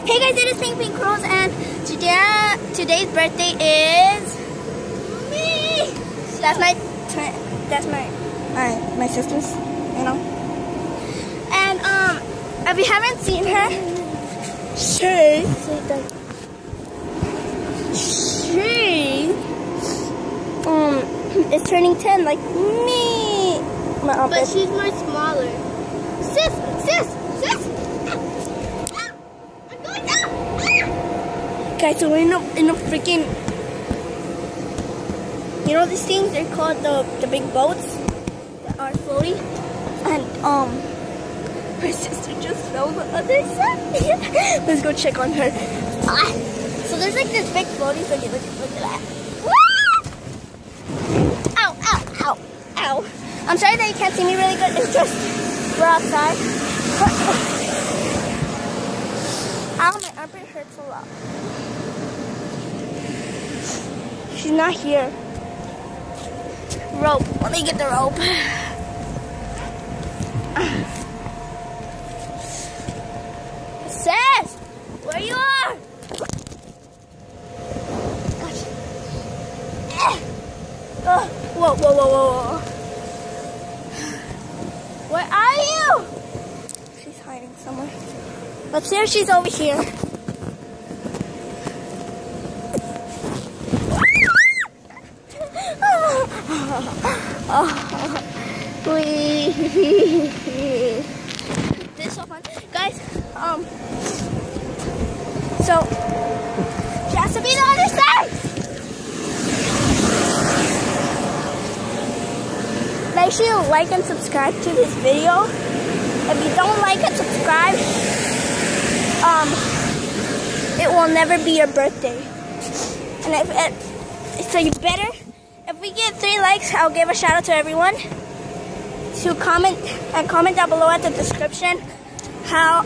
Hey guys, it is Pink Rose, and today's birthday is me. That's my sister's, you know. And if you haven't seen her, she is turning 10 like me. But she's more smaller. Sis! I'm going down! Guys, so we're in a freaking, you know these things? They're called the big boats that are floating. And my sister just fell on the other side. Let's go check on her. So there's like this big floaty. Look at that. Ow. I'm sorry that you can't see me really good. It's just we're outside. Ow, my armpit hurts a lot. She's not here. Rope. Let me get the rope. Sis! Where you are? Whoa. Where are you? She's hiding somewhere. Let's see if she's over here. This is so fun. Guys, so she has to be the other side. Make sure you like and subscribe to this video. If you don't like and subscribe, it will never be your birthday. And so you better, if we get 3 likes, I'll give a shout out to everyone. To comment down below at the description how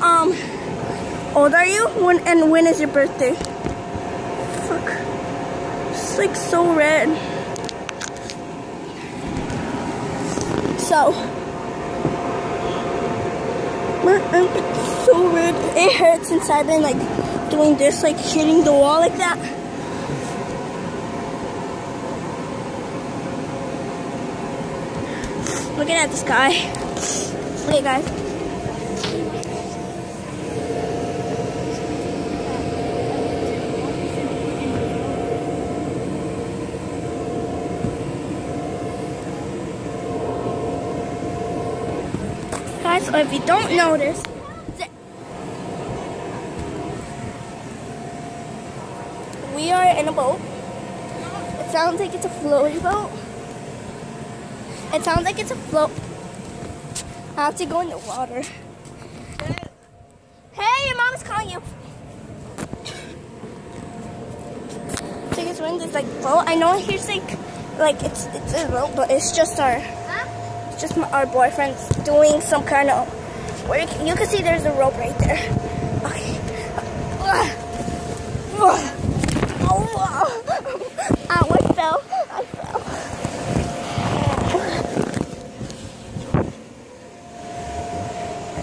old are you and when is your birthday. Fuck, it's like so red. So my armpit's so red. It hurts since I've been like doing this, like hitting the wall like that. Looking at the sky. Okay, guys. Guys, so if you don't notice, we are in a boat. It sounds like it's a floaty boat. It sounds like it's a float. I have to go in the water. Hey, your mom is calling you. So it's in this like boat. I know here's like it's a boat, but it's just our boyfriends doing some kind of. Where you can see there's a rope right there. Okay. Ow, I fell.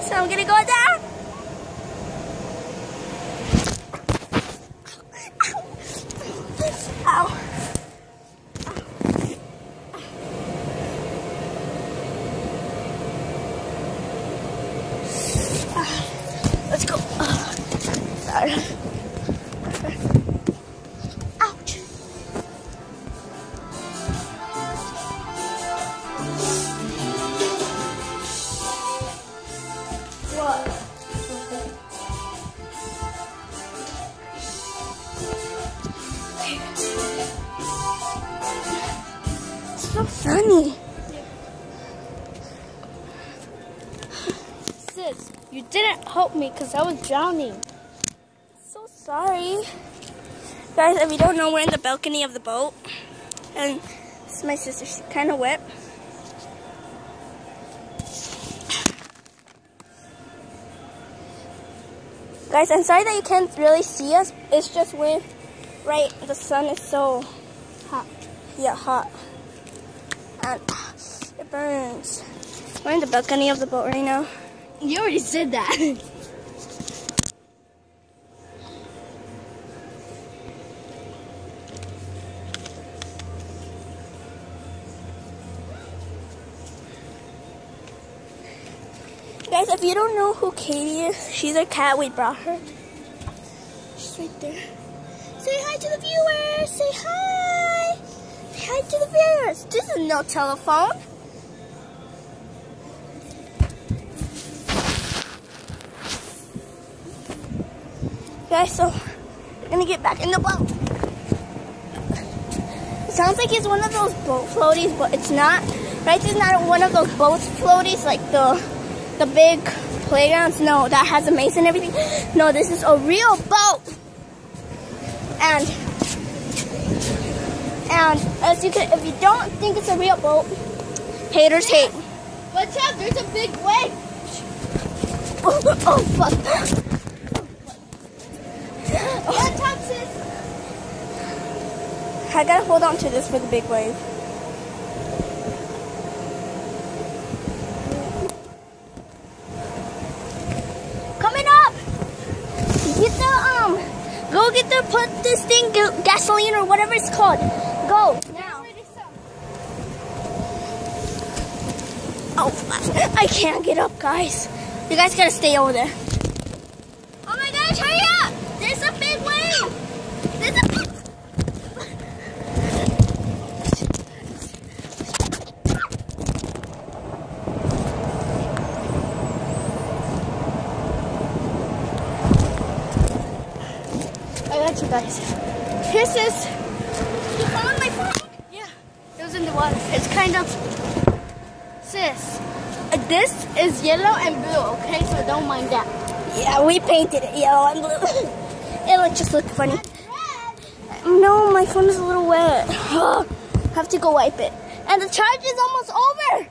So I'm gonna go down. Ow. Let's go. Sorry. Ouch. What? It's so sunny. Sis, you didn't help me because I was drowning. So sorry. Guys, if you don't know, we're in the balcony of the boat. And this is my sister. She's kind of wet. Guys, I'm sorry that you can't really see us. It's just when, the sun is so hot. Yeah, hot. And it burns. We're in the balcony of the boat right now. You already said that. if you don't know who Katie is, she's a cat. We brought her. She's right there. Say hi to the viewers. Say hi. Say hi to the viewers. This is no telephone. Guys, so we're gonna get back in the boat. It sounds like it's one of those boat floaties, but it's not. Right? It's not one of those boat floaties like the big playgrounds. No, that has a maze and everything. No, this is a real boat. And as you can, if you don't think it's a real boat, haters hate. Watch out! There's a big wave. Oh fuck! On top, sis. I gotta hold on to this for the big wave. Coming up! Go get the, put this thing, gasoline or whatever it's called. Go, now. Oh, I can't get up, guys. You guys gotta stay over there. Oh my gosh, hurry up! There's a big wave! There's a big... I got you guys. This is... You found my phone? Yeah, it was in the water. It's kind of... Sis, this is yellow and blue, okay? So don't mind that. Yeah, we painted it yellow and blue. It just looked funny. No, my phone is a little wet. Have to go wipe it. And the charge is almost over.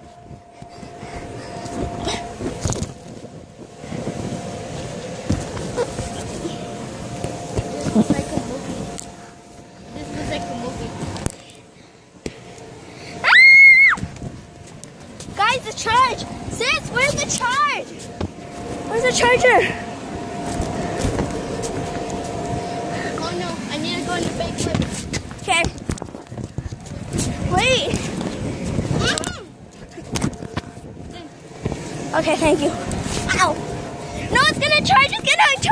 This was like a movie. This was like a movie. Ah! Guys, the charge. Sis, where's the charge? Where's the charger? Oh no, I need to go in the big flip. Okay. Wait. Okay, thank you. Ow. No, it's gonna charge. It's gonna charge.